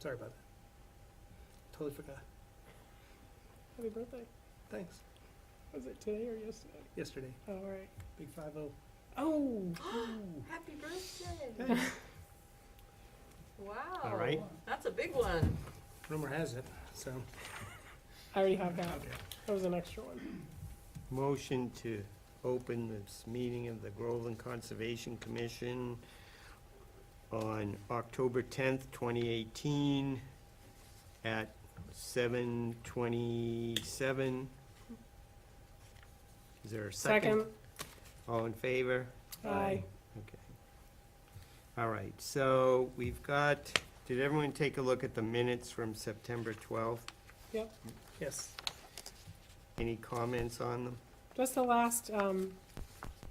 Sorry about that. Totally forgot. Happy birthday. Thanks. Was it today or yesterday? Yesterday. Oh, all right. Big 5-0. Oh! Happy birthday. Thanks. Wow. All right. That's a big one. Rumor has it, so. I already have that. Okay. That was an extra one. Motion to open this meeting of the Groveland Conservation Commission on October 10th, 2018 at 7:27. Is there a second? All in favor? Aye. Okay. All right, so we've got, did everyone take a look at the minutes from September 12th? Yes. Any comments on them? Just the last,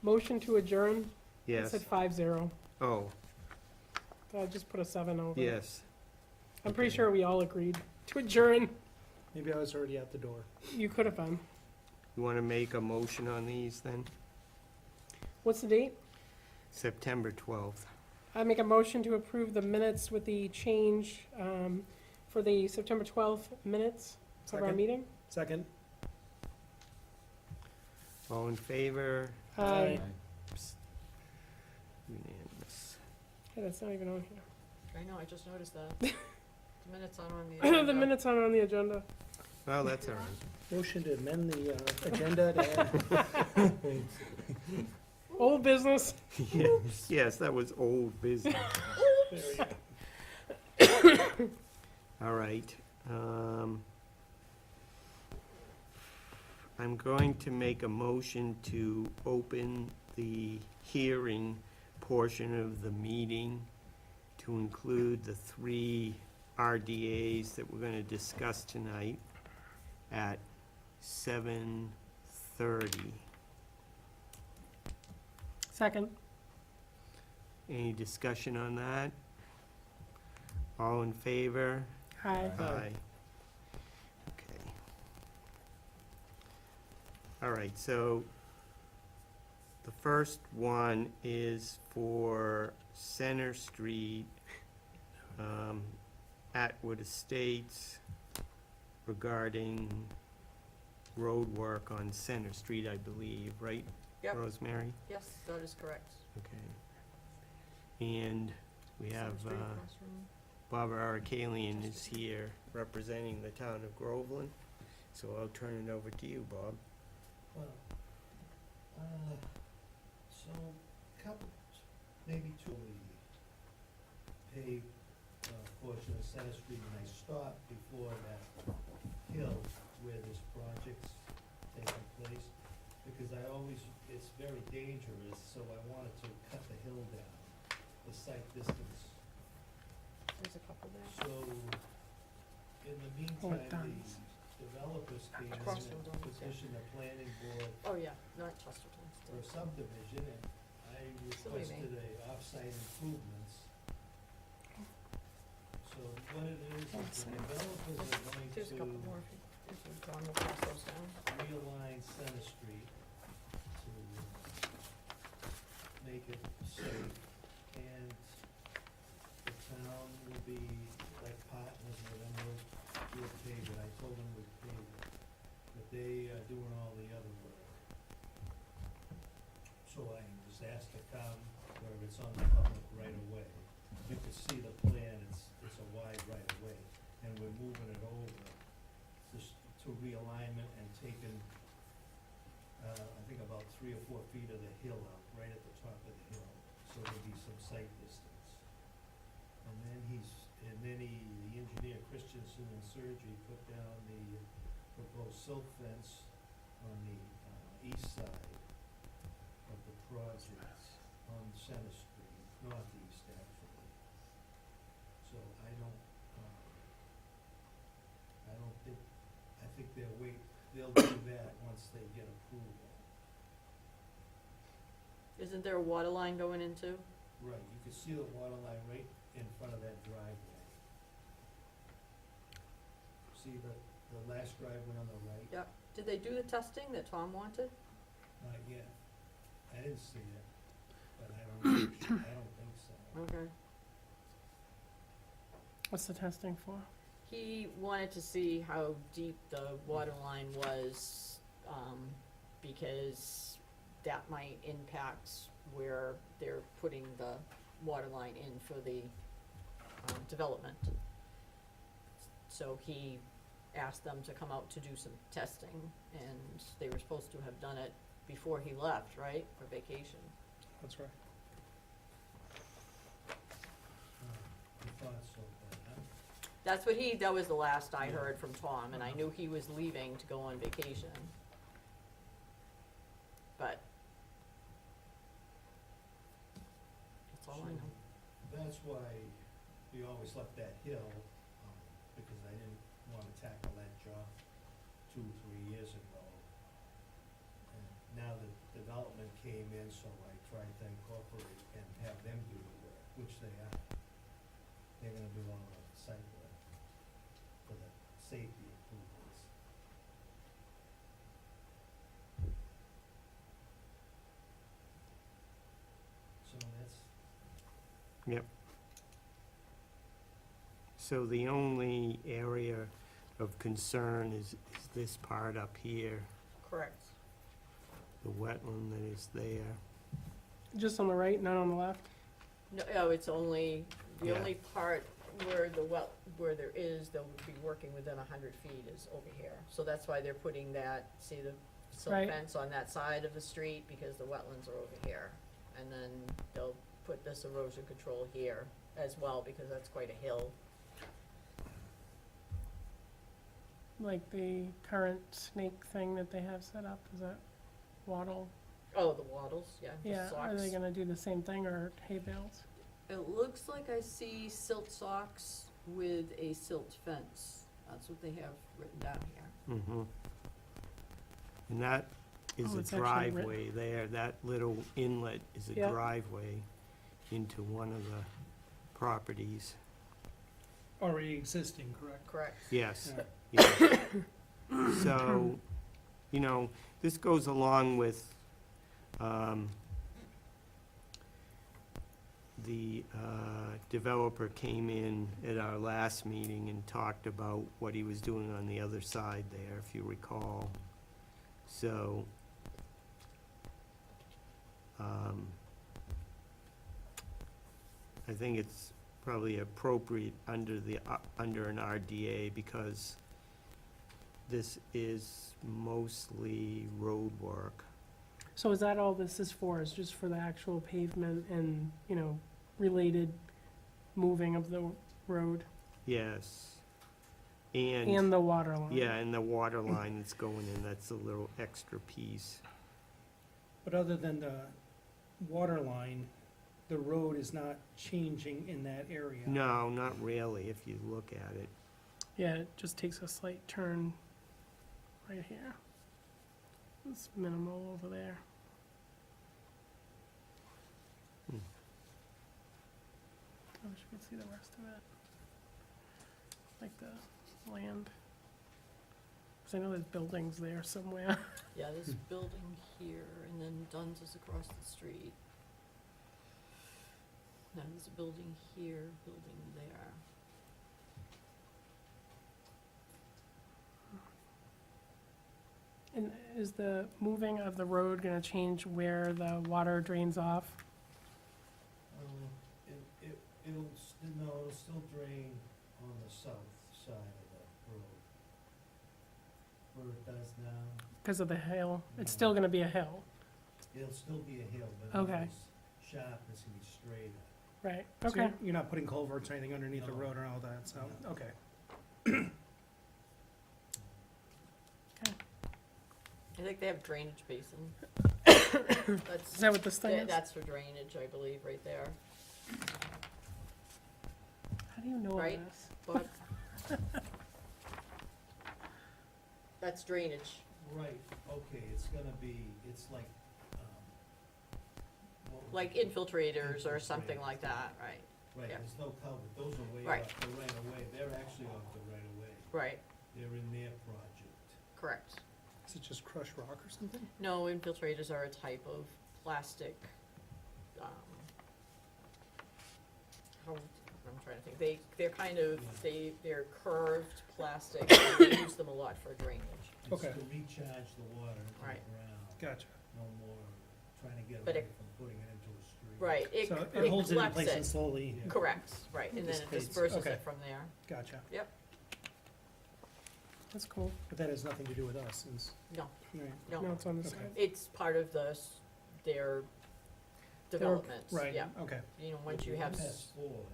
motion to adjourn. It Yes. said 5-0. Oh, So I just put a 7 over. yes. I'm pretty Okay. sure we all agreed to adjourn. Maybe I was already out the door. You could have been. You want to make a motion on these then? What's the date? September 12th. I make a motion to approve the minutes with the change, for the September 12th minutes of our Second. meeting. Second. All in favor? Aye. Unanimous. Hey, that's not even on here. I know, I just noticed that. The minutes aren't on the agenda. The minutes aren't on the agenda. Well, that's all right. Motion to amend the agenda to add. Old business. Yes, that was old business. There we go. All right. I'm going to make a motion to open the hearing portion of the meeting to include the 3 RDAs that we're going to discuss tonight at 7:30. Second. Any discussion on that? All in favor? Aye. Aye. Okay. All right, so the first one is for Center Street, Atwood Estates, regarding road work on Center Street, I believe, right? Yep. Rosemary? Yes, that is correct. Okay. And we have, Center Street across from- Barbara Arakalian is here representing the town of Groveland, so I'll turn it over to you, Bob. Well, so, maybe to the paved portion of Center Street, and I stopped before that hill where this project's taking place, because it's very dangerous, so I wanted to cut the hill down, the site distance. There's a couple there. So, in the meantime, the developers came in Across and from Douglas, yeah. petitioned the planning board Oh, yeah, not Chesterton. for a subdivision, and I Silly me. requested a off-site improvements. So what it is the developers are going There's a couple to more if you've gone, we'll pass those down. realign Center Street to make it safe, and the town will be like partners with them, we'll pave it, I told them we'd pave it, but they are doing all the other work. So I was asked to come where it's on the public right of way. You can see the plan, it's a wide right of way, and we're moving it over just to realignment and taking, I think about 3 or 4 feet of the hill out, right at the top of the hill, so there'll be some sight distance. And then the engineer Christensen and Surgery put down the proposed silk fence on the east side of the project on Center Street, northeast actually. So I think they'll do that once they get approval. Isn't there a water line going in too? Right, you can see the water line right in front of that driveway. See the last driveway on the right? Yep. Did they do the testing that Tom wanted? Not yet. I didn't see it, but I don't think so. Okay. What's the testing for? He wanted to see how deep the water line was, because that might impact where they're putting the water line in for the, development. So he asked them to come out to do some testing, and they were supposed to have done it before he left, right, for vacation? That's right. You thought so, but, huh? That's what that was the last I Yeah. heard from Tom, and I knew he was leaving to go on vacation. But that's all I So know. That's why we always left that hill, because I didn't wanna tackle that job 2-3 years ago. And now the development came in, so I tried to incorporate and have them do the work, which they are. They're gonna do all the site work for the safety improvements. So that's, Yep. So the only area of concern is this part up here, Correct. the wetland that is there. Just on the right, not on the left? No, it's only, the Yeah. only part where where there is, they'll be working within 100 feet is over here. So that's why they're putting that, see the silt Right. fence on that side of the street, because the wetlands are over here. And then they'll put this erosion control here as well, because that's quite a hill. Like the current snake thing that they have set up, is that wattle? Oh, the wattles, yeah, the Yeah, are they socks. gonna do the same thing or hay bales? It looks like I see silt socks with a silt fence. That's what they have written down here. Mm-hmm. And that is Oh, a it's actually written. driveway there, that little inlet is a Yep. driveway into one of the properties. Already existing, correct? Correct. Yes, Yeah. yes. So, this goes along with, the developer came in at our last meeting and talked about what he was doing on the other side there, if you recall. So, I think it's probably appropriate under an RDA, because this is mostly road work. So is that all this is for, is just for the actual pavement and, related moving of the road Yes. and the water line? Yeah, and the water line that's going in, that's a little extra piece. But other than the water line, the road is not changing in that area. No, not really, if you look at it. Yeah, it just takes a slight turn right here. It's minimal over there. Hmm. I wish we could see the rest of it. Like the land. Cause I know there's buildings there somewhere. Yeah, there's a building here, and then Dunn's is across the street. Now there's a building here, building there. And is the moving of the road gonna change where the water drains off? It'll still drain on the south side of the road. Where it does now, Cause of the hill? It's No. still gonna be a hill, it'll still be a hill, but not Okay. as sharp, it's gonna be straighter. right? So Okay. you're not putting culverts or anything underneath the No. road or all that, so, No. okay. I think they have drainage basin. Is That's, that what this thing is? that's for drainage, I believe, right there. How do you know all Right. this? But that's drainage. Right, okay, it's gonna be, it's like, what would Like you- infiltrators or something Infiltrators. like that, right? Right, yeah. there's no culvert, those are way Right. off the right of way, they're actually off the right of way, Right, they're in their project. correct. Is it just crushed rock or something? No, infiltrators are a type of plastic, how I'm trying to think, they're kind of, they're curved plastic, and they use them a lot for drainage. It's Okay. to recharge the water into the Right. ground, Gotcha. no more trying to get But away it- from putting it into a stream. Right, So it it holds it in collects place and it, slowly, Yeah. correct, right, and then it Dissipates. disperses Okay. it from there. gotcha. That's cool. But that has nothing to do with us, since, No, right, No, no, it's on the Okay. side. it's part of their development, right, yeah. okay. You know, once With you the have, MS4,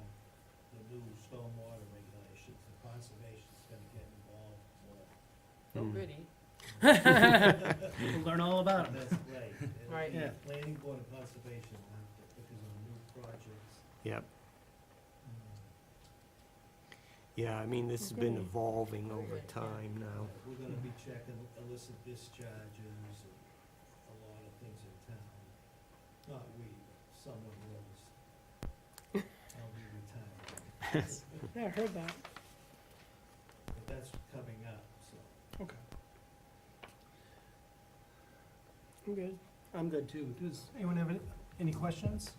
the new stormwater regulations, the conservation's gonna get involved more. oh Mm. goody, We'll learn all about it. That's right. And Right. the Yeah. Planning Board of Conservation, because of the new projects. Yep, mm, yeah, I mean, this has been Okay. evolving over Very good, yeah. time now. We're gonna be checking illicit discharges and a lot of things in town. Not we, but someone who else. I'll be retired. Yeah, I heard that. But that's coming up, so. Okay. I'm good. I'm good too. Does anyone have any questions?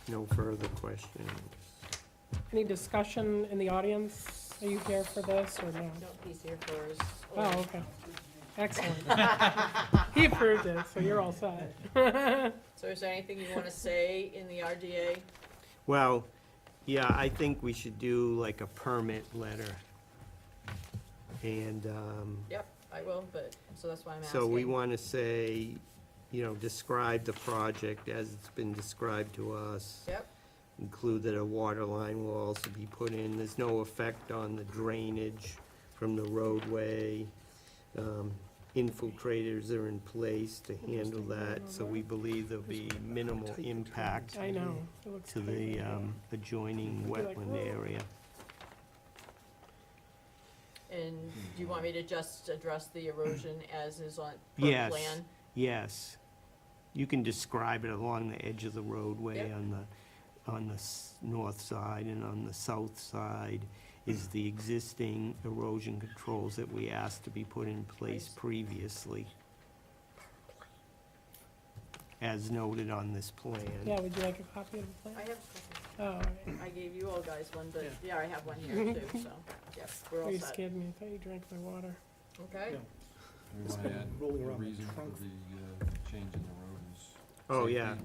No further questions. Any discussion in the audience? Are you here for this or no? no, he's here for his. Oh, okay. Excellent. He approved it, so you're all set. So is there anything you wanna say in the RDA? Well, yeah, I think we should do like a permit letter. And, Yep, I will, but, so that's why I'm asking. so we want to say, you know, describe the project as it's been described to us. Yep, Include that a water line will also be put in. There's no effect on the drainage from the roadway. Infiltrators are in place to handle that, so we believe there'll be minimal impact I know. It looks to the tight. adjoining Be like, wetland whoa. area. and do you want me to just address the erosion as is on, per Yes. plan? Yes. You can describe it along the edge of the roadway Yep. on the north side, and on the south side is the existing erosion controls that we asked to be put in place Nice. previously, as noted on this plan. Yeah, would you like a copy of the I plan? have, Oh, all right. I gave you all guys one, but, Yeah. yeah, I have one here too, so, yes, we're all You set, scared me. I thought you drank my water. okay? Yeah. Do we It's wanna been add rolling the around the reason for trunk. the change in the road is Oh, yeah.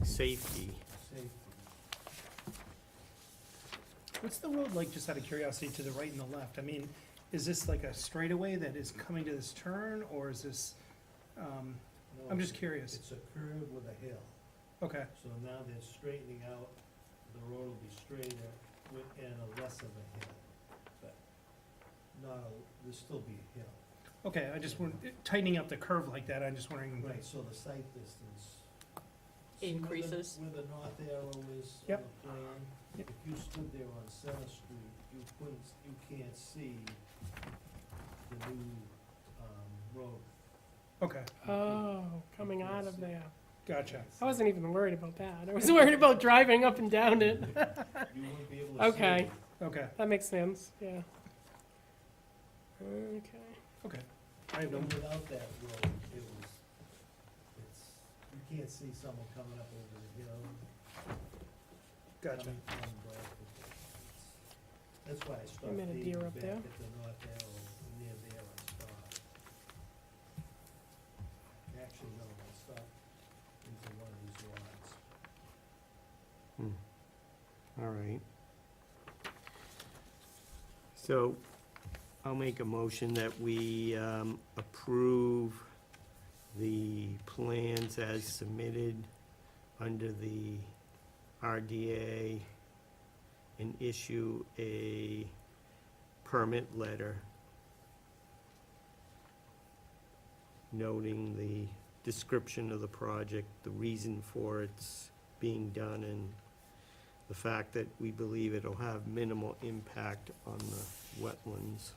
safety? Safety. Safety. What's the road like, just out of curiosity, to the right and the left? I mean, is this like a straightaway that is coming to this turn, or is this, No, I'm just it's- curious. It's a curve with a hill, Okay, so now they're straightening out, the road will be straighter and a less of a hill. But there'll still be a hill. okay, I just want, tightening up the curve like that, I'm just wondering. Right, so the sight distance. See Increases. where the north arrow is on Yep. the plan? Yep. If you stood there on Center Street, you can't see the new, road. Okay, Oh, coming out of there. gotcha. I wasn't even worried about that. I was worried about driving up and down it. You wouldn't be able to see. Okay. it. Okay, That makes sense, yeah. Okay. okay. I have no, Even without that road, you can't see someone coming up over the hill. gotcha. coming from Bradford. That's why I stopped met a digging deer back up at there. the north arrow, near there I stopped. Actually, no, I stopped into one of these lots. All right. So I'll make a motion that we approve the plans as submitted under the RDA and issue a permit letter noting the description of the project, the reason for its being done, and the fact that we believe it'll have minimal impact on the wetlands.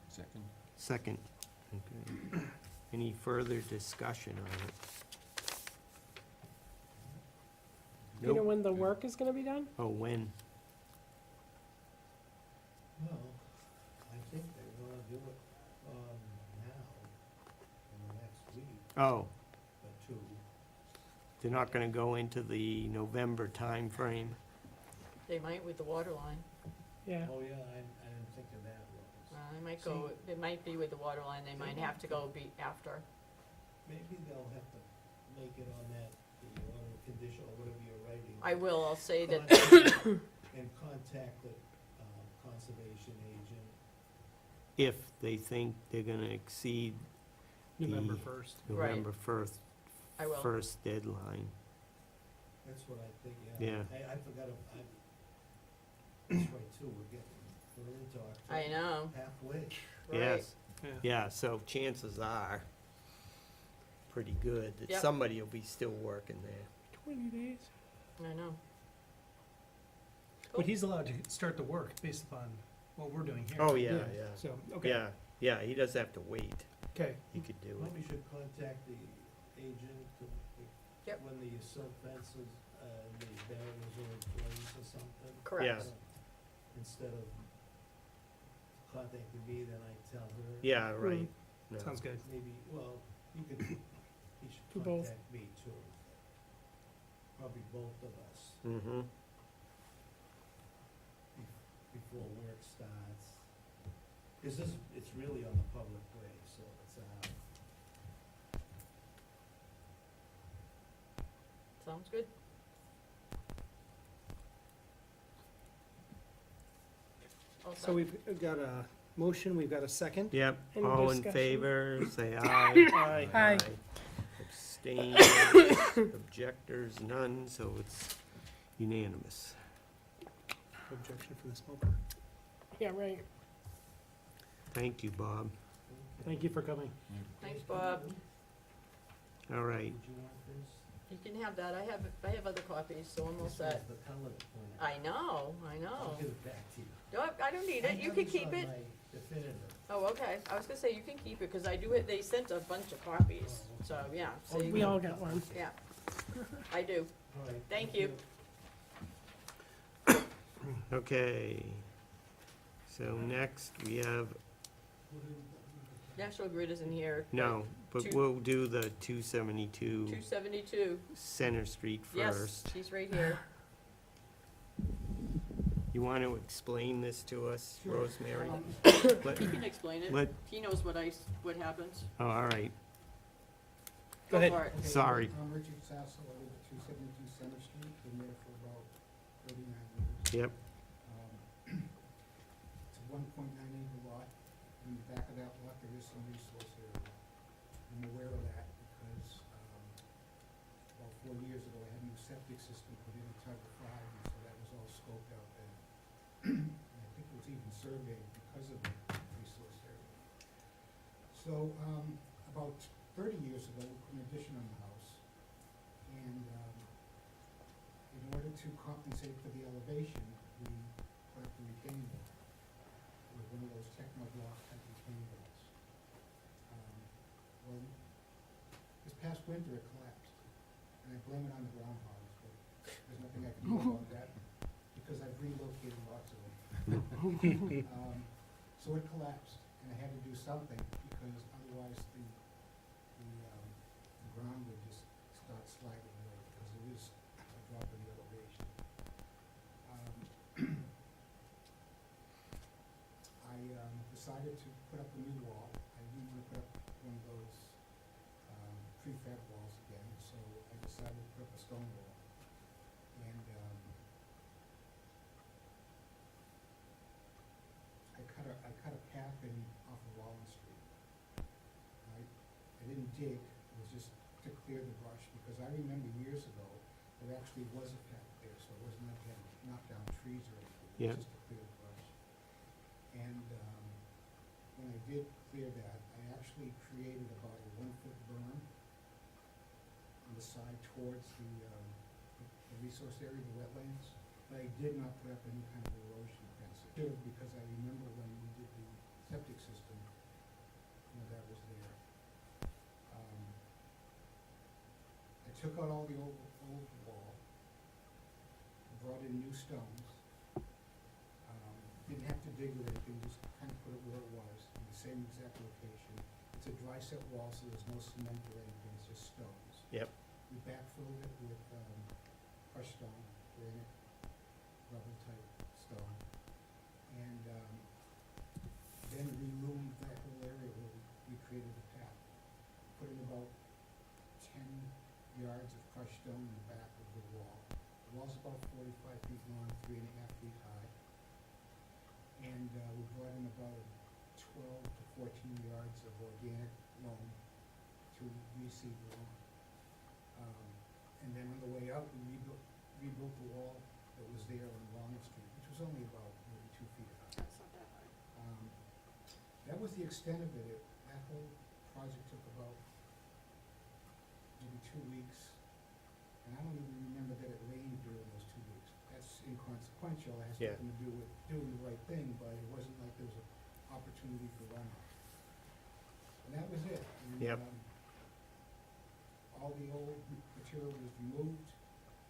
Second? Second. Okay. Any further discussion on it? You know Nope. when the work is gonna be done? Oh, when? Well, I think they wanna do it, now, in the next week, Oh, but they're not gonna go into the November timeframe. They might with the water line. Yeah, Oh, yeah, I didn't think of that, Lois. They might go, it might be with the water line, they might have to go be after. Maybe they'll have to make it on that, the order of condition, or whatever you're writing. I will, I'll say that, And contact the, conservation agent. If they think they're gonna exceed November The- 1st. Right. November first, I will. first deadline. That's what I think, Yeah. I forgot, that's right too, we're into October. I know, Halfway. right, Yes, Yeah. yeah, so chances are pretty good that Yep. somebody will be still working there. 20 days. I know. But he's allowed to start the work based upon what we're doing here. Oh, yeah, yeah. So, okay, Yeah, yeah, he doesn't have to wait. okay. He could do Well, it. we should contact the agent to, Yep. when the silt fences, the barriers are in place or something. Correct. Yeah. Instead of contacting me, then I tell her. Yeah, right. No. Sounds good. Maybe, well, you could, he Do should both. contact me too. Probably both of us, Mm-hmm, before work starts. Cause this, it's really on the public way, so it's, Sounds good. All So set. we've got a motion, we've got a second. yep, Any all in discussion? favor, say aye. Aye. Aye. Abstain, objectors, none, so it's unanimous. Objection from the smoker. Yeah, right. Thank you, Bob. Thank you for coming. Thanks, Bob. All right, Did you want this? You can have that, I have other copies, so I'm all This set. was the colored plan. I know, I'll give it back to you. No, I don't need it, you I can have this keep on it. my definitive. Oh, okay, I was gonna say, you can keep it, cause I do it, they sent a bunch of copies, so, yeah, so Oh, you We can, all got one. yeah. I do, All right. thank you. okay. So next, we have, National Grid isn't here. no, but Two- we'll do the 272 272, Center Street yes, first. she's right here. You want to explain this to us, Rosemary? Let- He can explain it, Let, he knows what happens. oh, all right, Go ahead. for it. Okay, Sorry. I'm Richard Sasso, I live at 272 Center Street, been there for about 39 years. yep, It's a 1.9 acre lot, in the back of that lot, there is some resource area. I'm aware of that because, about 4 years ago, I had a new septic system put in at Title 5, and so that was all scoped out then. And I think it was even surveyed because of the resource area. So, about 30 years ago, we put an addition on the house, and, in order to compensate for the elevation, we put up a retaining wall with one of those techno-block type retaining walls. Well, this past winter it collapsed, and I blame it on the groundhogs, but there's nothing I can do about that, because I've relocated lots of them. So it collapsed, and I had to do something, because otherwise the ground would just start sliding away, because there is a drop in the elevation. I decided to put up a new wall. I didn't want to put up one of those prefab walls again, so I decided to put up a stone wall. And I cut a path in off of Wallen Street. I didn't dig, it was just to clear the brush, because I remember years ago, there actually was a path there, so it wasn't like you had to knock down trees or anything, it Yeah. was just to clear the brush. And when I did clear that, I actually created about a 1-foot berm on the side towards the resource area, the wetlands, but I did not put up any kind of erosion fence. I should have, because I remember when we did the septic system, that was there. I took out all the old wall, brought in new stones. Didn't have to dig or anything, just kind of put it where it was, in the same exact location. It's a dry set wall, so there's no cement or anything, it's just stones. yep, we backfilled it with, crushed stone, granite, rubble type stone. And, then we loomed that whole area where we created the path. Put in about 10 yards of crushed stone in the back of the wall. The wall's about 45 feet long, 3.5 feet high. And, we brought in about 12 to 14 yards of organic loam to reseed the lawn. And then on the way out, we rebuilt the wall that was there on Walnut Street, which was only about maybe 2 feet high. That's not that hard. That was the extent of it. That whole project took about maybe 2 weeks. And I don't even remember that it rained during those 2 weeks. That's inconsequential. It has Yeah. nothing to do with doing the right thing, but it wasn't like there was an opportunity for runoff. And that was it. And, Yep. all the old material was removed,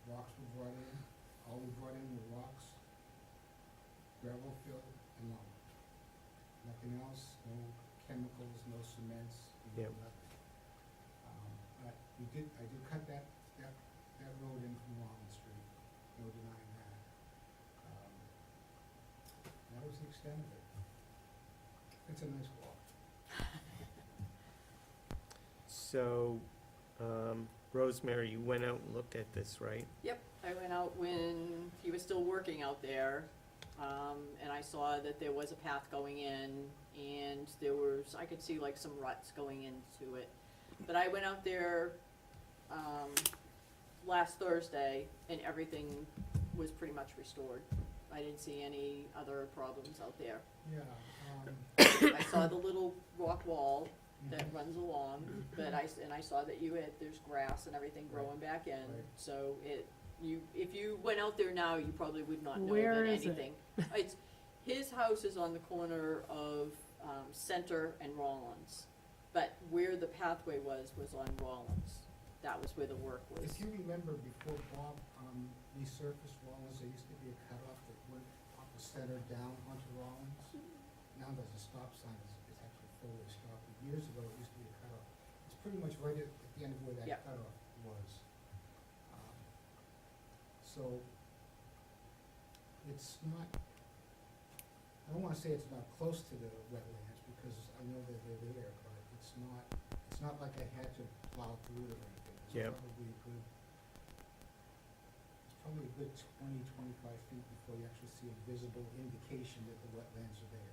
rocks were brought in. All we brought in were rocks, gravel fill, and loam. Nothing else, no chemicals, no cements, no Yep. nothing. But I did cut that road in from Walnut Street, no denying that. That was the extent of it. It's a nice walk. So, Rosemary, you went out and looked at this, right? Yep, I went out when he was still working out there, and I saw that there was a path going in, and there was, I could see like some ruts going into it. But I went out there, last Thursday, and everything was pretty much restored. I didn't see any other problems out there. Yeah. I saw the little rock wall that Mhm. runs along, but I saw that there's grass and everything growing back in, Right. so if you went out there now, you probably would not know Where that is it? anything. His house is on the corner of, Center and Rollins, but where the pathway was on Rollins. That was where the work was. If you remember, before Bob resurfaced Rollins, there used to be a cutoff that went off the center down onto Rollins. Now there's a stop sign, it's actually fully stopped. Years ago, it used to be a cutoff. It's pretty much right at the end of where Yeah. that cutoff was. So, it's not, I don't wanna say it's not close to the wetlands, because I know that they're there, but it's not like I had to plow through it or anything. Yep. It's probably a good 20, 25 feet before you actually see a visible indication that the wetlands are there.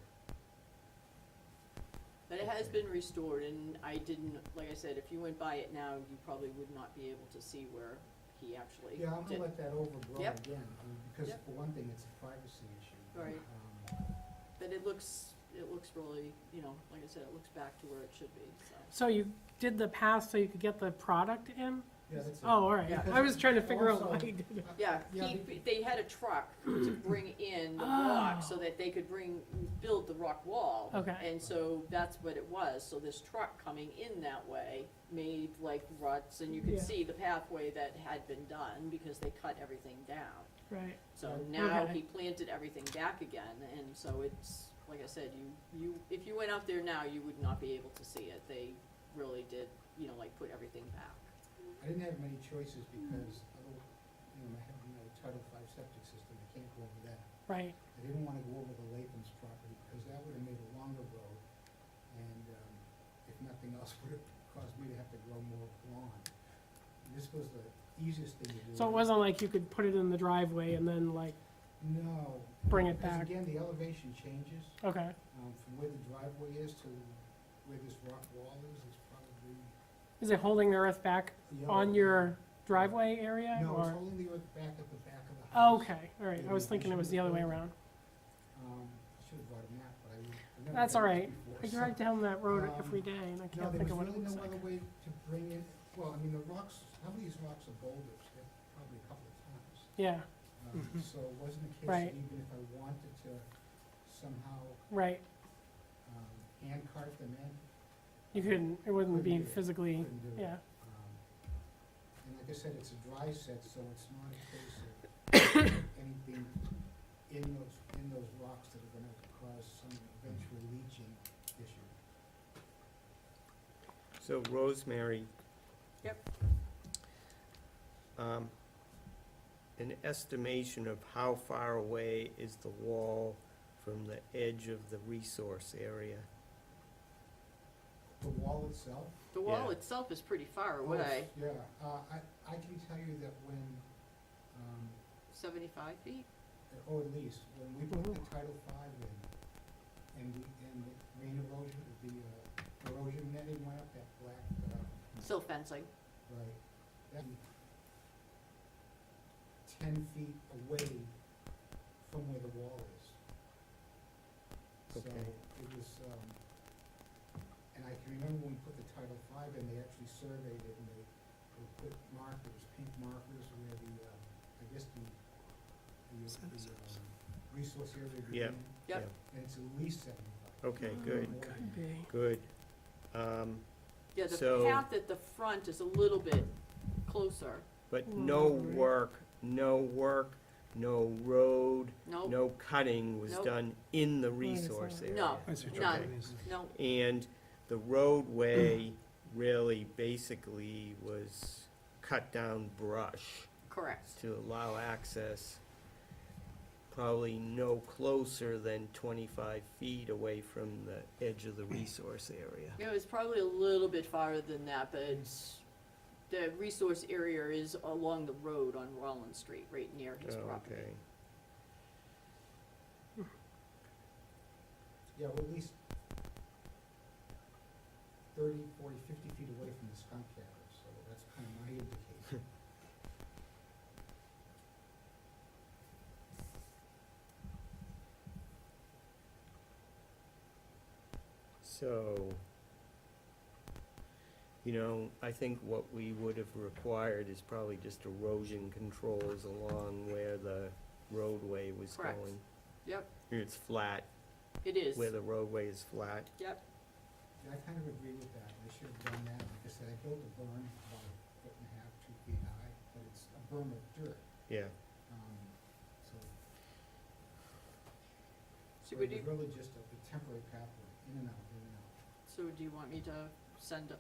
But it has been restored, and I didn't, like I said, if you went by it now, you probably would not be able to see where he actually did. Yeah, I'm gonna let that overgrow Yep. again, because Yep. for one thing, it's a privacy issue. Right. But it looks really, like I said, it looks back to where it should be, so. So you did the path so you could get the product in? Yeah, that's it. Oh, all right. Yeah. I was trying to figure out Also- why you did it. Yeah, Yeah, they had a truck to bring in the rock so that they could build the rock wall. Okay. And so that's what it was, so this truck coming in that way made like ruts, and you could Yeah. see the pathway that had been done because they cut everything down. Right. So Right. now Okay. he planted everything back again, and so it's, like I said, if you went out there now, you would not be able to see it. They really did, like put everything back. I didn't have many choices because, I have my Title V septic system, I can't go over that. Right. I didn't wanna go over the Latham's property because that would've made a longer road, and, if nothing else, would've caused me to have to grow more lawn. And this was the easiest thing to do. So it wasn't like you could put it in the driveway and then like, No. Bring it because back. again, the elevation changes, okay, from where the driveway is to where this rock wall is, it's probably. is it holding the earth back on your driveway area No, it's or? holding the earth back at the back of the Oh, house. okay, all right. I was thinking it was the other way around. I should have brought a map, but I've never That's done all this right. before, I so- drive down that road Um, every day and I No, can't there think was of what it really looks no other like. way to bring in, well, I mean, the rocks, some of these rocks are boulders, they're probably a couple of times. Yeah, So it wasn't a case Right. that even if I wanted to somehow, right. hand cart them in, You couldn't, it wouldn't Couldn't be do it. physically, couldn't do it. yeah. And like I said, it's a dry set, so it's not a case of anything in those rocks that are gonna cause some eventual leaching issue. So Rosemary. Yep. an estimation of how far away is the wall from the edge of the resource area? The wall itself? The wall Yeah. itself is pretty far Oh, away, Yeah, I can tell you that when, 75 feet? or at least, when we put the Title V in, and the rain erosion, the erosion netting went up, that black, Silt fencing. right, that 10 feet away from where the wall is. So Okay. it was, and I can remember when we put the Title V in, they actually surveyed it and they put markers, pink markers where the, I guess the resource area would be. Yep. Yep. And it's at least 75. Okay, good, More than Could that. be. good. Yeah, the So- path at the front is a little bit closer. But no Right. work, no road, Nope, no cutting was Nope. done in the Right, it's resource not. area. No. I see what you're None. saying is- no, And the roadway really basically was cut down brush correct. to allow access, probably no closer than 25 feet away from the edge of the resource area. It was probably a little bit farther than that, but it's, the resource area is along the road on Rollins Street, right near his Oh, property. okay. Yeah, we're at least 30, 40, 50 feet away from the skunk catcher, so that's kind of my indication. So, I think what we would have required is probably just erosion controls along where the roadway was Correct. going. Yep, It's flat, it is. where the roadway is flat. Yep, Yeah, I kind of agree with that, they should have done that, like I said, I built a berm about 1.5 feet, 2 feet high, but it's a berm of dirt, Yeah, so. so It would was you, really just a temporary pathway, in and out, in and out. so do you want me to send a,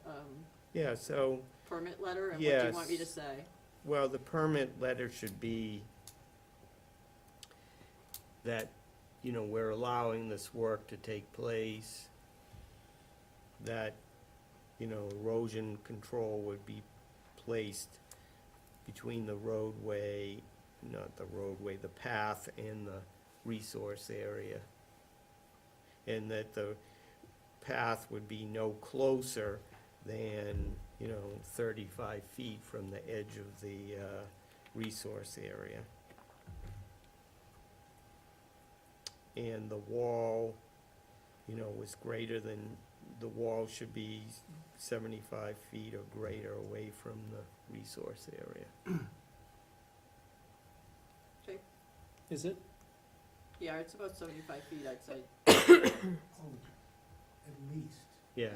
yeah, so, permit letter, and what do you want me to Yes. say? well, the permit letter should be that, we're allowing this work to take place, that, erosion control would be placed between the roadway, not the roadway, the path and the resource area. And that the path would be no closer than, 35 feet from the edge of the, resource area. And the wall, was greater than, the wall should be 75 feet or greater away from the resource area. Is it? Yeah, it's about 75 feet, I'd say. Oh, at least. Yeah, at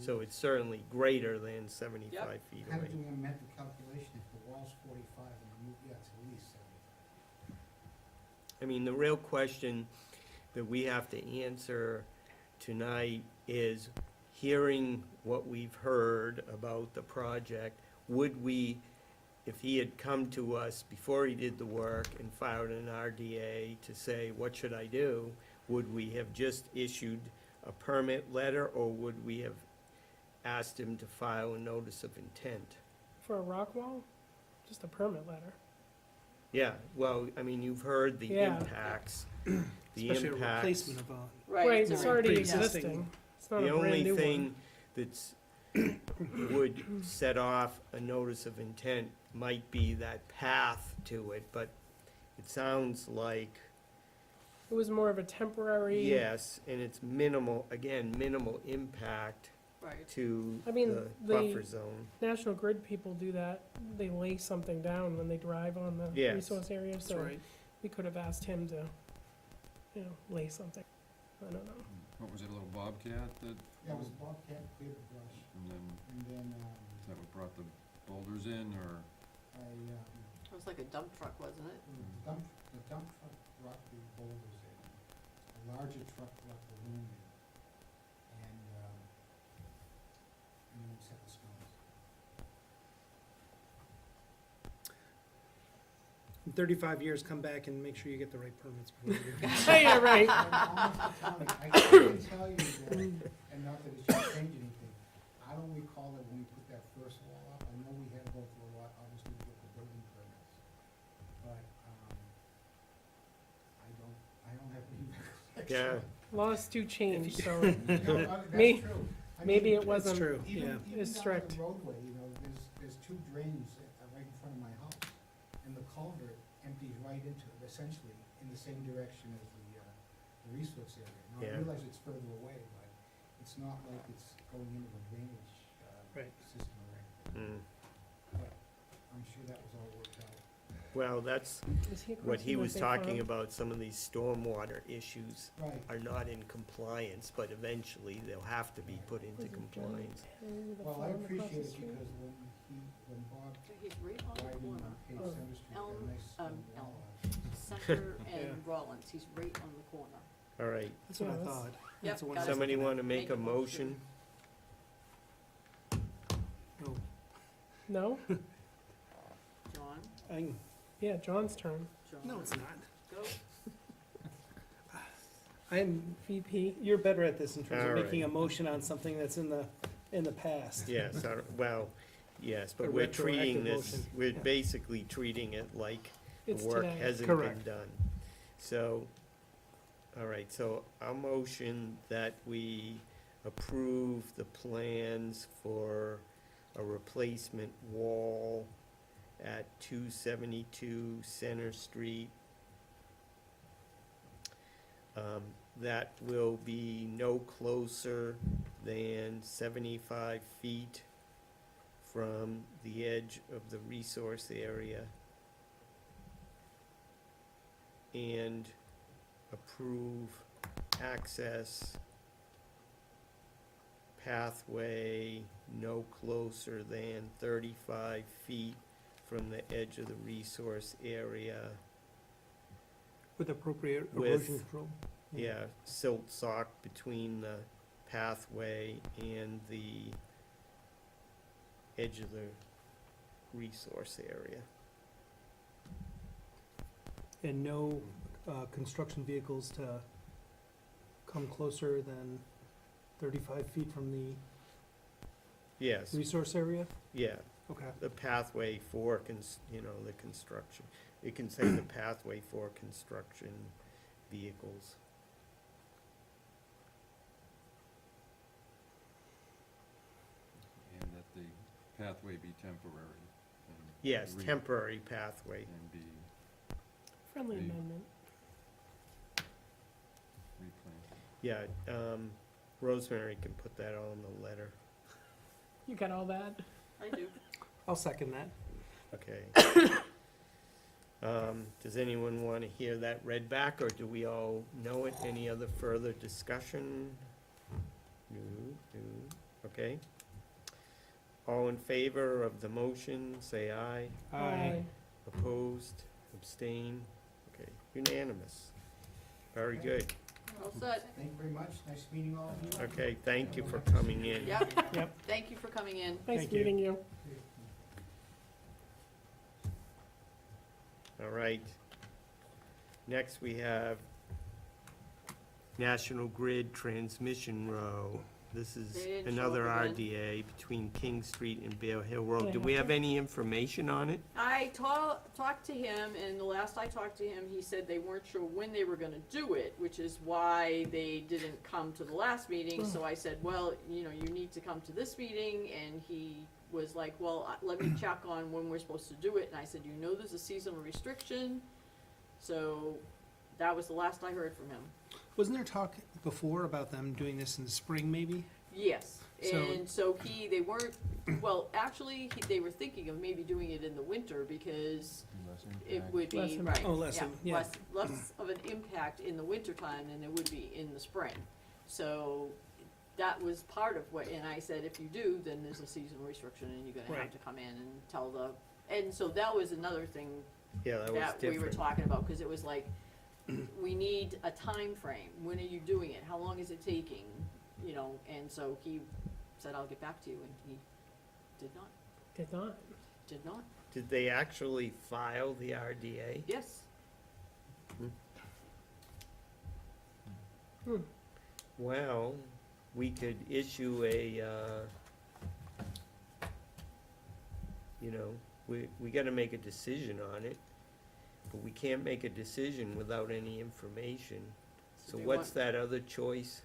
so least. it's certainly greater than 75 feet Kind away. of doing a mental calculation, if the wall's 45 and yeah, it's at least 75. I mean, the real question that we have to answer tonight is, hearing what we've heard about the project, would we, if he had come to us before he did the work and filed an RDA to say, what should I do? Would we have just issued a permit letter, or would we have asked him to file a notice of intent? For a rock wall, just a permit letter. Yeah, well, I mean, you've heard the Yeah. impacts, the Especially a impacts. replacement of a, Right, it's already pre-existing- existing. It's not The a brand only new one. thing that's, would set off a notice of intent might be that path to it, but it sounds like, It was more of a temporary. yes, and it's minimal, again, minimal impact Right, to I mean, the the- buffer zone. National Grid people do that. They lay something down when they drive on the Yes. resource area, that's so right. we could have asked him to, lay something. I don't know. What was it, a little bobcat that, Yeah, it was bobcat, clear the brush, and then, and then, is that what brought the boulders in, or? it was like a dump truck, wasn't it? the dump truck brought the boulders in, a larger truck brought the loom in, and then we set the stones. 35 years, come back and make sure you get the right permits before you do. Yeah, right. Honestly, Tony, I can tell you that, and not that it should change anything, I don't recall that when we put that first wall up, I know we had to go through a lot, obviously, to get the building permits. But, I don't have any recollection. Yeah. Laws do change, so No, May- that's true. I maybe mean, it wasn't. That's true, Even, yeah. even It's down strict. the roadway, you know, there's two drains right in front of my house, and the culvert empties right into, essentially, in the same direction as the resource area. Now, Yeah. I realize it's further away, but it's not like it's going into the drainage, Right. system or anything, Mm. but I'm sure that was all worked out. Well, that's Is he what he crossing was the talking farm? about, some of these stormwater issues Right, are not in compliance, but eventually they'll have to be put into Was it compliance. Johnny? The well, I farm across the appreciate it street? because when Bob He's right on the died in corner, Case Oh. Center Street, Elm, that nice um, stone Elm. wall, Center Yeah. and Rollins, he's right on the corner. All right, That's what I Yes. thought. Yep, That's the one I got was it. somebody looking at. wanna make Make a a motion. motion? No, No? John, Yeah, John's turn. John. no, it's not. Go. I'm VP. You're better at this in terms All of making a right. motion on something that's in the past. Yes, well, yes, but A we're treating retroactive this, motion. we're Yeah. basically treating it like the It's work today. hasn't been Correct. done. So, all right, so I'll motion that we approve the plans for a replacement wall at 272 Center Street. That will be no closer than 75 feet from the edge of the resource area. And approve access pathway no closer than 35 feet from the edge of the resource area. With appropriate With- erosion control. Yeah, silt sock between the pathway and the edge of the resource area. And no construction vehicles to come closer than 35 feet from the Yes, resource area? yeah, Okay. the pathway for the construction. You can say the pathway for construction vehicles. And that the pathway be temporary and. Yes, re- temporary pathway. And be Friendly The- amendment. replanted. Yeah, Rosemary can put that all in the letter. You got all that? I do. I'll second that. Okay. Does anyone want to hear that read back, or do we all know it? Any other further discussion? No, okay. All in favor of the motion, say aye. Aye. Opposed, abstain, okay, unanimous. Very Okay. good. All set. Thank you very much, nice meeting all of you. Okay, thank you for coming in. Yep. Yep. Thank you for coming in. Nice Thank you. meeting you. All right. Next, we have National Grid Transmission Row. This They is didn't show another up again. RDA between King Street and Bear Hill Road. They Do we have have to? any information on it? I talked to him, and the last I talked to him, he said they weren't sure when they were gonna do it, which is why they didn't come to the last meeting, so I said, well, you need to come to this meeting, and he was like, well, let me check on when we're supposed to do it, and I said, there's a seasonal restriction, so that was the last I heard from him. Wasn't there talk before about them doing this in the spring, maybe? Yes, So- and so they weren't, well, actually, they were thinking of maybe doing it in the winter, because Less it impact. would Less be, impact. right, Oh, less, yeah. less of an impact in the wintertime than there would be in the spring. So that was part of what, and I said, if you do, then there's a seasonal restriction, and you're gonna have Right. to come in and tell and so that was another thing Yeah, that was that we were different. talking about, cause it was like, we need a time frame. When are you doing it? How long is it taking? And so he said, I'll get back to you, and he did not, Did not. did not. Did they actually file the RDA? Yes, Well, we could issue a, we gotta make a decision on it, but we can't make a decision without any information. So So they what's want- that other choice?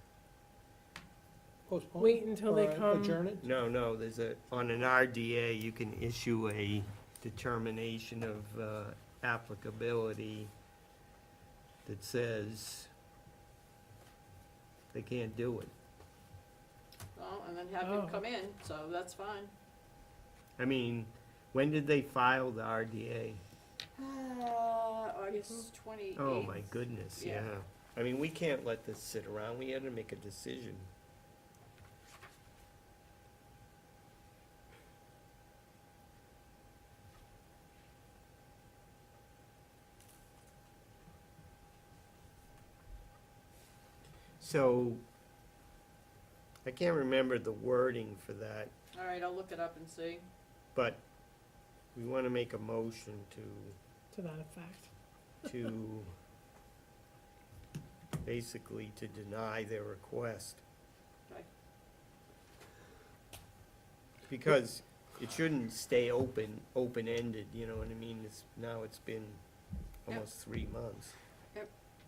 Postpone? Wait until they Or come. Adjourn it? No, there's on an RDA, you can issue a determination of applicability that says they can't do it. well, and then have Oh. him come in, so that's fine. I mean, when did they file the RDA? August 28th. Oh, my goodness, Yeah. yeah. I mean, we can't let this sit around, we had to make a decision. So, I can't remember the wording for that, All right, I'll look it up and see. but we wanna make a motion To that effect. to basically to deny their request. Okay. Because it shouldn't stay open-ended, you know what I mean? Now it's been almost 3 months.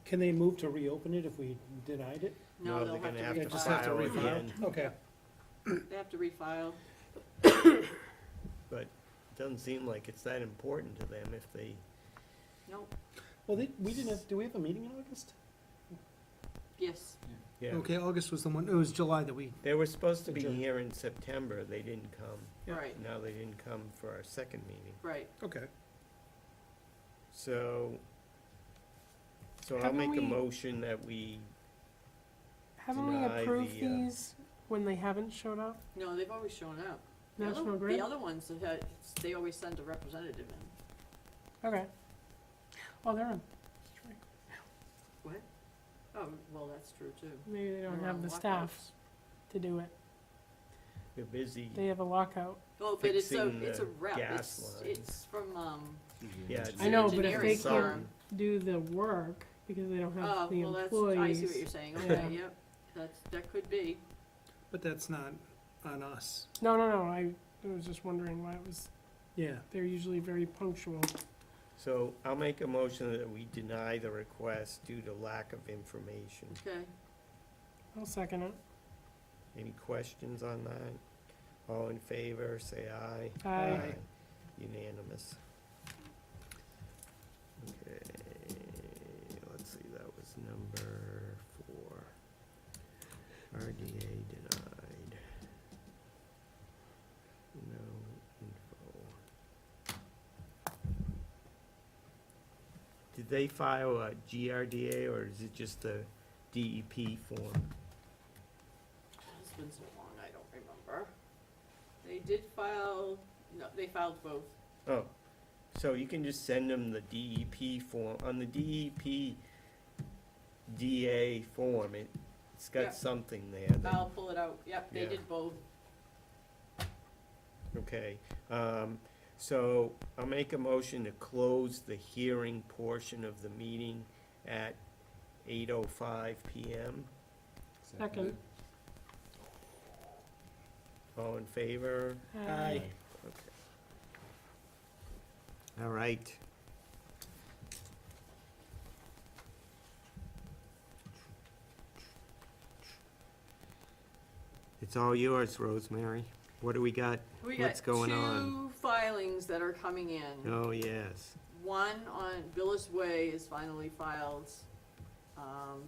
Can they move to reopen it if we denied it? No, No, they'll they're have to gonna have to Just have to file refile? again. Okay. They have to refile. But it doesn't seem like it's that important to them if they, Nope, Well, we didn't have, do we have a meeting in August? yes. yeah. Okay, August was the one, it was July that we, They were supposed to be Adjourn. here in September, they didn't come. Yeah. Right, Now they didn't come for our second meeting. right. okay. So I'll Haven't make a we- motion that we, Haven't we Deny approved the, these when they haven't showed up? No, they've always shown up. The National other- Grid? The other ones that had, they always send a representative in. Okay. Well, they're on strike. What? Oh, well, that's true too. Maybe they don't They're have on the staff lockouts. to do it. they're busy. They have a lockout. Oh, but it's a Fixing the rep, gas it's, lines. it's from, Yeah, it's I know, but if engineering they firm. can't do the work because they don't Oh, have the well, that's, employees. I see what you're saying, okay, Yeah. yep, that could be. But that's not on us. No, I was just wondering why it was, Yeah. they're usually very punctual. So I'll make a motion that we deny the request due to lack of information. Okay, I'll second it. Any questions on that? All in favor, say aye. Aye. Unanimous. Okay, let's see, that was number 4. RDA denied. No info. Did they file a GRDA or is it just a DEP form? it's been so long, I don't remember. They did file, no, they filed both. Oh, so you can just send them the DEP form, on the DEP DA form, it's Yeah. got something there that, I'll pull it out, yep, they Yeah. did both. okay. So I'll make a motion to close the hearing portion of the meeting at 8:05 PM. Second. All in favor? Aye. Okay. All right. It's all yours, Rosemary. What do we got? We What's got going on? two filings that are coming in. Oh, yes. One on Billis Way is finally filed,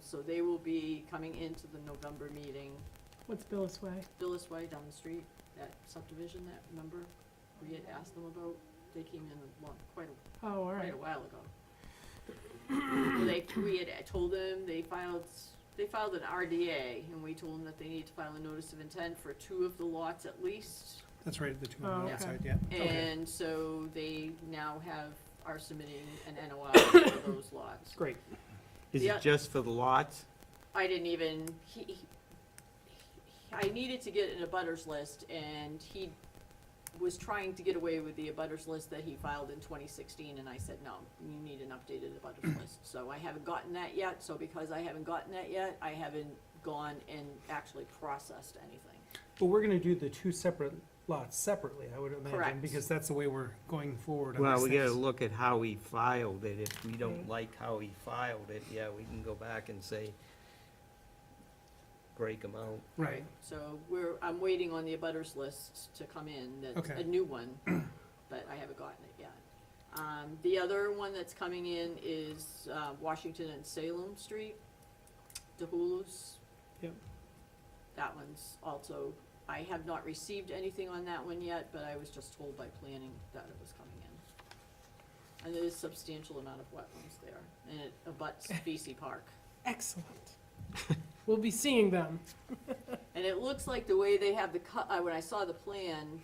so they will be coming into the November meeting. What's Billis Way? Billis Way down the street, that subdivision that, remember, we had asked them about, they came in quite Oh, all a right. while ago. We had told them, they filed an RDA, and we told them that they need to file a notice of intent for 2 of the lots at least. That's right, the two Oh, on the okay. outside, yeah. Okay. And so they now are submitting an NOI for those lots. Great. Is Yeah. it just for the lots? I didn't even, I needed to get an abutters list, and he was trying to get away with the abutters list that he filed in 2016, and I said, no, you need an updated abutters list. So I haven't gotten that yet, so because I haven't gotten that yet, I haven't gone and actually processed anything. But we're gonna do the two separate lots separately, I would imagine, Correct. because that's the way we're going forward on Well, these we gotta things. look at how he filed it. If we don't Right. like how he filed it, yeah, we can go back and say, break them out. Right, So I'm waiting on the abutters list to come in, that's Okay. a new one, but I haven't gotten it yet. The other one that's coming in is, Washington and Salem Street, DeHulu's. Yep. That one's also, I have not received anything on that one yet, but I was just told by planning that it was coming in. And there is substantial amount of wetlands there, and it abuts BC Park. Excellent. We'll be seeing them. And it looks like the way they have the when I saw the plan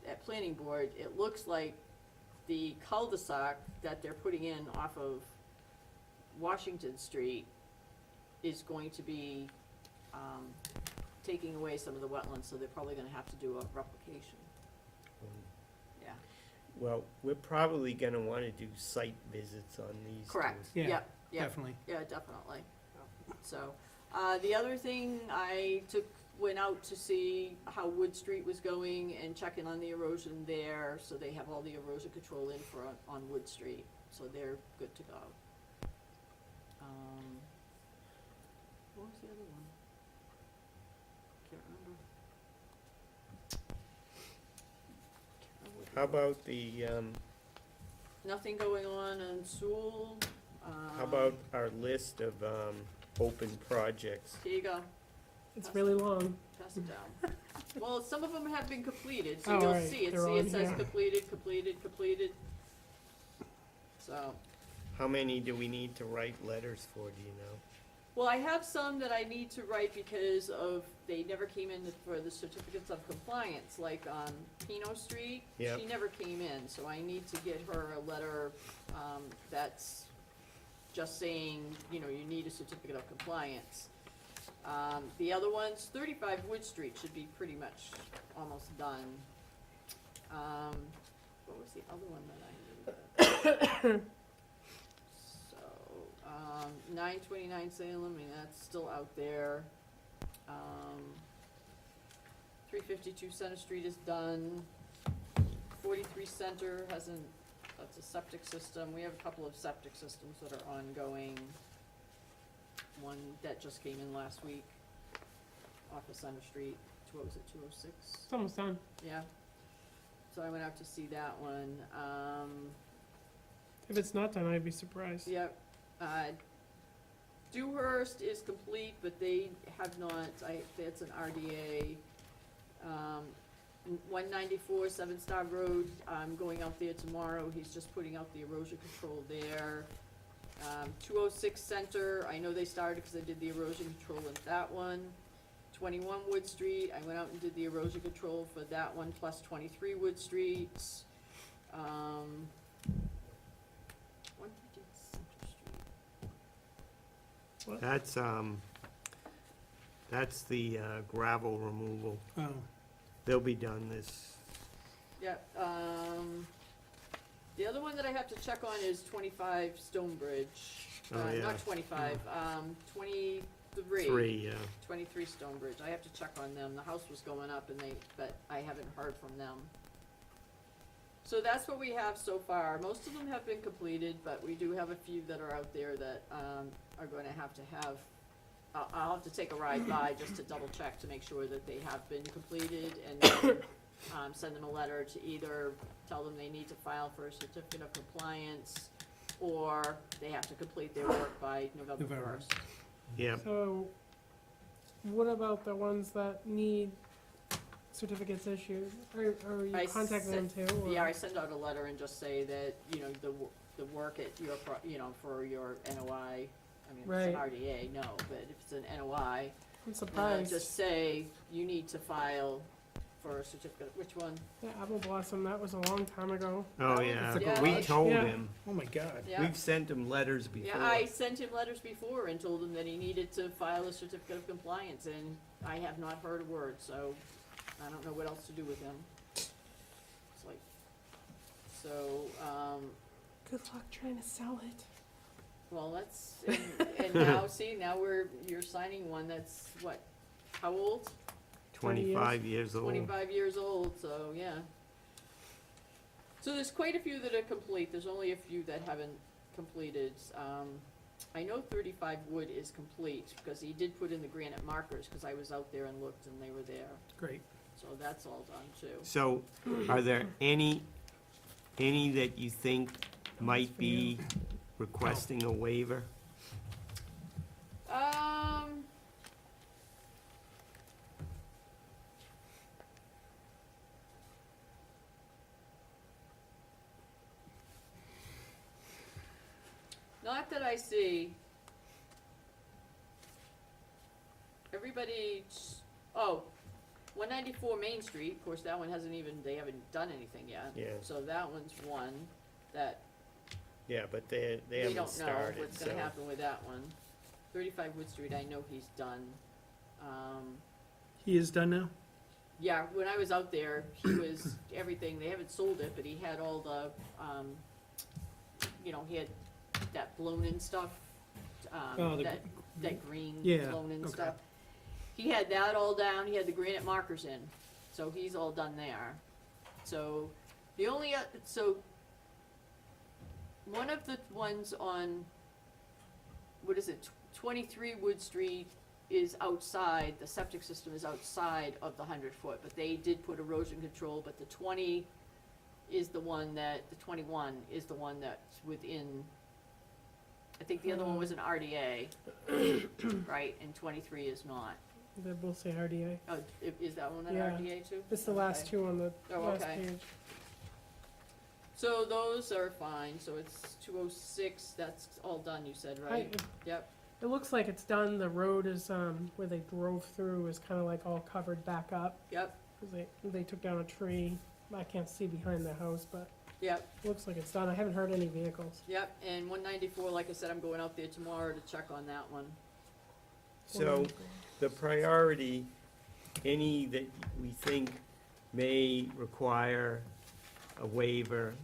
at planning board, it looks like the cul-de-sac that they're putting in off of Washington Street is going to be, taking away some of the wetlands, so they're probably gonna have to do a replication. Yeah, Well, we're probably gonna wanna do site visits on these two. correct, Yeah, yep, yep. definitely. Yeah, definitely. So, the other thing, went out to see how Wood Street was going and checking on the erosion there, so they have all the erosion control in on Wood Street, so they're good to go. What was the other one? Can't remember. How about the, Nothing going on in Sewell. how about our list of, open projects? Here you go. It's really long. Pass it down. Well, some of them have been completed, Oh, so you'll right. see it. They're See, on it says here. completed. So, How many do we need to write letters for, do you know? well, I have some that I need to write because they never came in for the certificates of compliance, like on Pino Street. Yep. She never came in, so I need to get her a letter, that's just saying, you need a certificate of compliance. The other ones, 35 Wood Street should be pretty much almost done. What was the other one that I needed? So, 929 Salem, I mean, that's still out there. 352 Center Street is done. 43 Center hasn't, that's a septic system. We have a couple of septic systems that are ongoing. One that just came in last week off of Center Street, what was it, 206? It's almost done. Yeah. So I went out to see that one. If it's not done, I'd be surprised. Yep. Dewhurst is complete, but they have not, it's an RDA. 194 Seven Star Road, I'm going out there tomorrow, he's just putting out the erosion control there. 206 Center, I know they started because I did the erosion control in that one. 21 Wood Street, I went out and did the erosion control for that one, plus 23 Wood Street. 150 Center Street. That's the gravel removal. Oh, They'll be done this, Yep, the other one that I have to check on is 25 Stonebridge. Oh, yeah. Not 25, 23. 23 Stonebridge, I have to check on them, the house was going up but I haven't heard from them. So that's what we have so far, most of them have been completed, but we do have a few that are out there that, are gonna have, I'll have to take a ride by just to double check to make sure that they have been completed, and then, send them a letter to either tell them they need to file for a certificate of compliance, or they have to complete their work by November November. 1st. yeah. So, what about the ones that need certificates issued? Are you I contacting them too? or- Yeah, I send out a letter and just say that, the work at your, for your NOI, I mean, if it's an Right. RDA, no, but if it's an NOI, I'm surprised. just say you need to file for a certificate, which one? Yeah, Apple Blossom, that was a long time ago. Oh, Yeah. yeah, we told Yeah. him, oh my God. Yeah, we've sent him letters before. yeah, I sent him letters before and told him that he needed to file a certificate of compliance, and I have not heard a word, so I don't know what else to do with him. looks like. So, Good luck trying to sell it. well, that's, and now, see, now you're signing one that's, what, how old? 25 years old. 25 years old, so, yeah. So there's quite a few that are complete, there's only a few that haven't completed. I know 35 Wood is complete, because he did put in the granite markers, because I was out there and looked and they were there, Great. so that's all done too. So, are there any that you think might be requesting a waiver? Not that I see. Everybody, 194 Main Street, of course, that one they haven't done anything yet. Yeah. So that one's one that Yeah, but they we haven't don't know started, what's so. gonna happen with that one. 35 Wood Street, I know he's done. He is done now? Yeah, when I was out there, he was, everything, they haven't sold it, but he had all the, he had that blown in stuff, Oh, the that green Yeah, blown in okay. stuff. He had that all down, he had the granite markers in, so he's all done there. So, the only, one of the ones on, 23 Wood Street is outside, the septic system is outside of the 100-foot, but they did put erosion control, but the 21 is the one that's within, I think the other one was an RDA, right, and 23 is not. They both say RDA. Oh, is that one an Yeah. RDA too? It's the last Okay. two on the Oh, last okay. page. So those are fine, so it's 206, that's all done, you said, right? Yep, It looks like it's done. The road is, where they drove through is kinda like all covered back up. yep, 'Cause they took down a tree. I can't see behind the house, but yep, it looks like it's done. I haven't heard any vehicles. yep, and 194, like I said, I'm going out there tomorrow to check on that one. So, the priority, any that we think may require a waiver,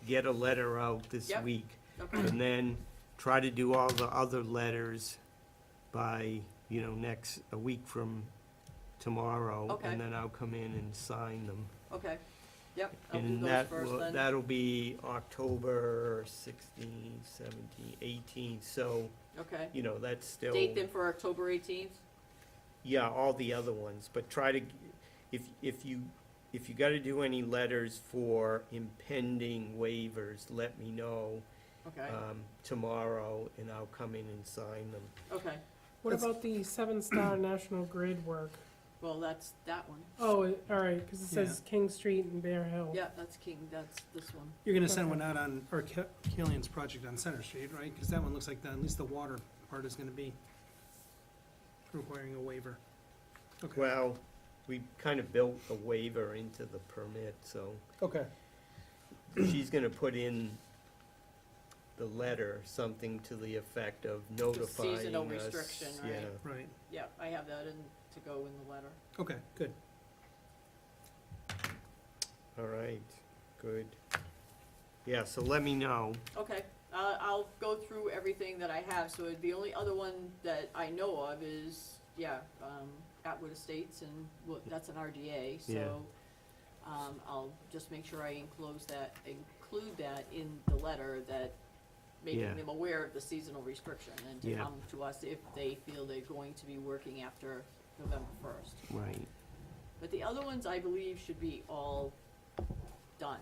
get a letter out this Yep. week. Okay, And then try to do all the other letters by, a week from tomorrow. Okay. And then I'll come in and sign them. okay, yep, I'll do And those that first will, then. that'll be October 16th, 17th, 18th, so, Okay, that's still. date them for October 18th? Yeah, all the other ones, but try to, if you gotta do any letters for impending waivers, let me know, Okay, tomorrow, and I'll come in and sign them. okay, What That's- about the 7-star National Grid work? well, that's that one. Oh, all right, because it says King Street and Bear Hill. Yeah, that's that's this one. You're gonna send Okay. one out on, or Killian's project on Center Street, right? Because that one looks like at least the water part is gonna be requiring a waiver. Okay. Well, we kind of built a waiver into the permit, so Okay. she's gonna put in the letter, something to the effect of notifying us. seasonal restriction, right? Yeah. Right, Yeah, I have that to go in the letter. okay, good. All right, good. Yeah, so let me know. Okay, I'll go through everything that I have, so the only other one that I know of is, Atwood Estates, and, well, that's an RDA, Yeah. so, I'll just make sure I include that in the letter, that Yeah. making them aware of the seasonal restriction, and to Yeah. come to us if they feel they're going to be working after November 1st. Right, But the other ones, I believe, should be all done.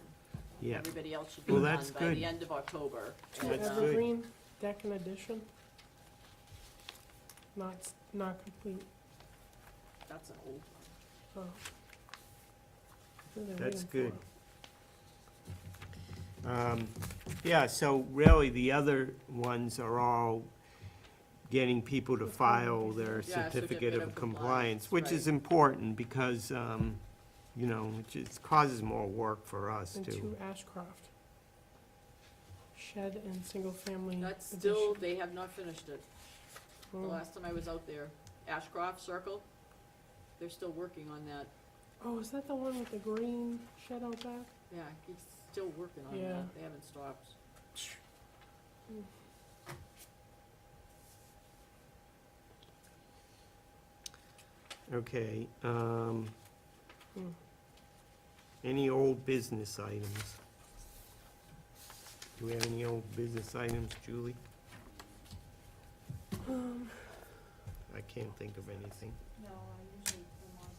yeah. Everybody else should be Well, done that's by good. the end of October. The That's And, good. Evergreen deck and addition? Not complete. That's an old one. Oh. What are they That's waiting good. for? Yeah, so really, the other ones are all getting people to file their Yeah, certificate of compliance, compliance, which is right. important because, it just causes more work for us And too. 2 Ashcroft. Shed and single-family That's addition. still, they have not finished it. The Oh. last time I was out there, Ashcroft Circle, they're still working on that. Oh, is that the one with the green shed out back? Yeah, he's still working on Yeah. that, they haven't stopped. Okay, Hmm. any old business items? Do we have any old business items, Julie? I can't think of anything. No, I usually put them on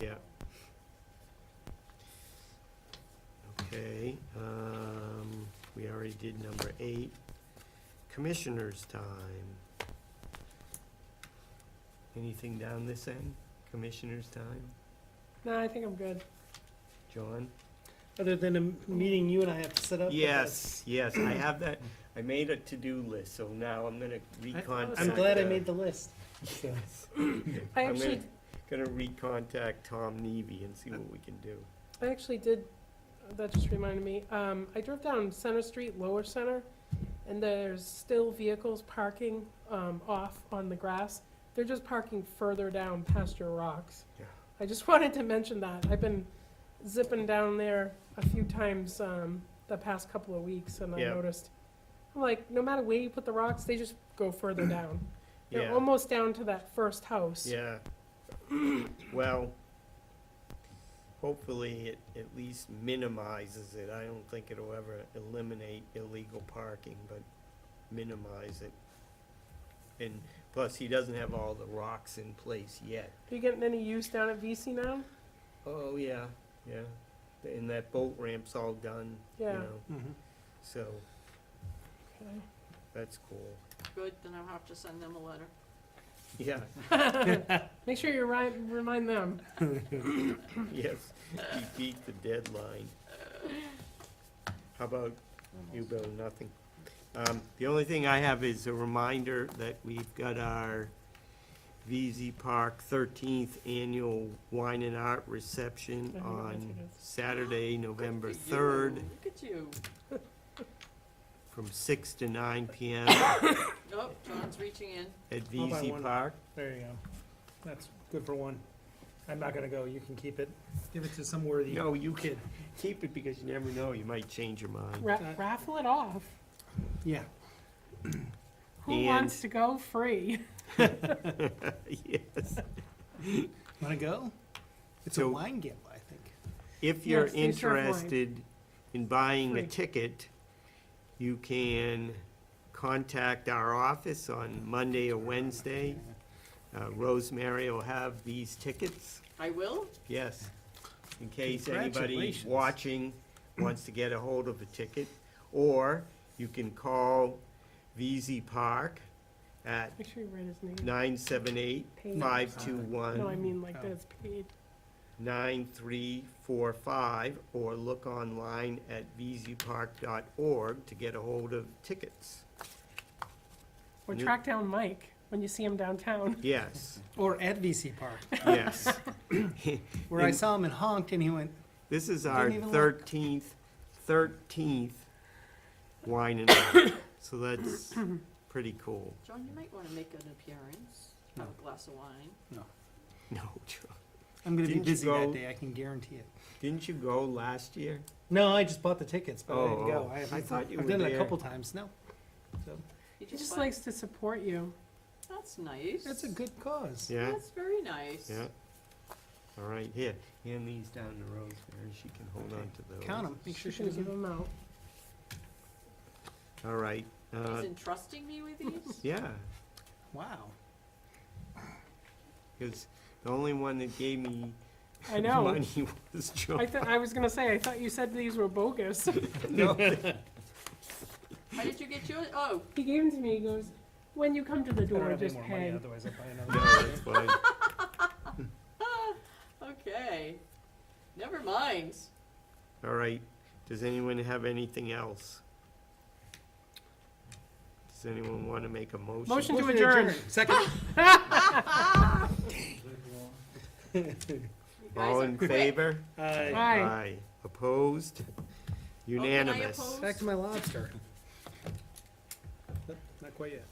the agenda. Yeah. Okay, we already did number 8. Commissioners' time. Anything down this end? Commissioners' time? No, I think I'm good. John? Other than a meeting you and I have to set up? Yes, yes, I have that. I made a to-do list, so now I'm gonna recontact. I'm glad I made the list. I I'm actually, gonna recontact Tom Nevy and see what we can do. I actually did, that just reminded me, I drove down Center Street, Lower Center, and there's still vehicles parking, off on the grass. They're just parking further down past your rocks. Yeah. I just wanted to mention that. I've been zipping down there a few times, the past couple of weeks, and I Yeah. noticed, I'm like, no matter where you put the rocks, they just go further down. They're Yeah, almost down to that first house. yeah. Well, hopefully it at least minimizes it. I don't think it'll ever eliminate illegal parking, but minimize it. And plus, he doesn't have all the rocks in place yet. Are you getting any use down at VC now? Oh, yeah, yeah. And that boat ramp's all done, you Yeah. know, Mhm. so Okay. that's cool. Good, then I'll have to send them a letter. Yeah, Make sure you remind them. yes, he beat the deadline. How about you, Bill? Nothing. The only thing I have is a reminder that we've got our VZ Park 13th Annual Wine and Art Reception I know what on it is. Saturday, November Good for 3rd, you. Look at you. from 6 to 9 p.m. Oh, John's reaching in. at I'll buy VZ one. Park. There you go. That's good for one. I'm not gonna go, you can keep it. Give it to some worthy No, you kid. keep it because you never know, you might change your mind. Raffle it off. Yeah. Who And- wants to go free? Yes. Wanna go? It's a So- wine gamble, I think. If you're Yes, they serve wine. interested in buying a Free. ticket, you can contact our office on Monday or Wednesday. Rosemary will have these tickets, I will? yes, in case anybody Congratulations. watching wants to get a hold of a ticket. Or you can call VZ Park at Make sure you write his name. 978-521. No, I mean like Oh. that's paid. 9345, or look online at vzpark.org to get a hold of tickets. Or New- track down Mike when you see him downtown. Yes, Or at VC Park, yes. where I And saw him and honked and he went, This is our Didn't even look. 13th wine and art, so that's pretty cool. John, you might wanna make an appearance, have a glass of wine. No, Joe. I'm gonna be Didn't you busy go- that day, I can guarantee it. Didn't you go last year? No, I just bought the tickets, but I didn't Oh, go. I thought you I've were done it a there. couple times, no. So, He He just buy- likes to support you. That's nice. that's a good cause. Yeah, That's very nice. yeah. All right, here, hand these down to Rosemary, she can hold on to those. Count them, make sure She's she gonna give doesn't. them out. All right, He's entrusting me with these? yeah, Wow. because the only one that gave me I know. money was Joe. I was gonna say, I thought you said these were bogus. No, How did you get yours? Oh, He gave them to me, he goes, when you come to the I don't door, have any just more money, pay. otherwise I'd buy no, another. that's fine. okay. Never mind. All right, does anyone have anything else? Does anyone want to make a motion? Motion to adjourn. Second. You guys All are in quick. favor? Aye. Opposed? Unanimous. oppose? Back to my lobster. Nope, not quite yet.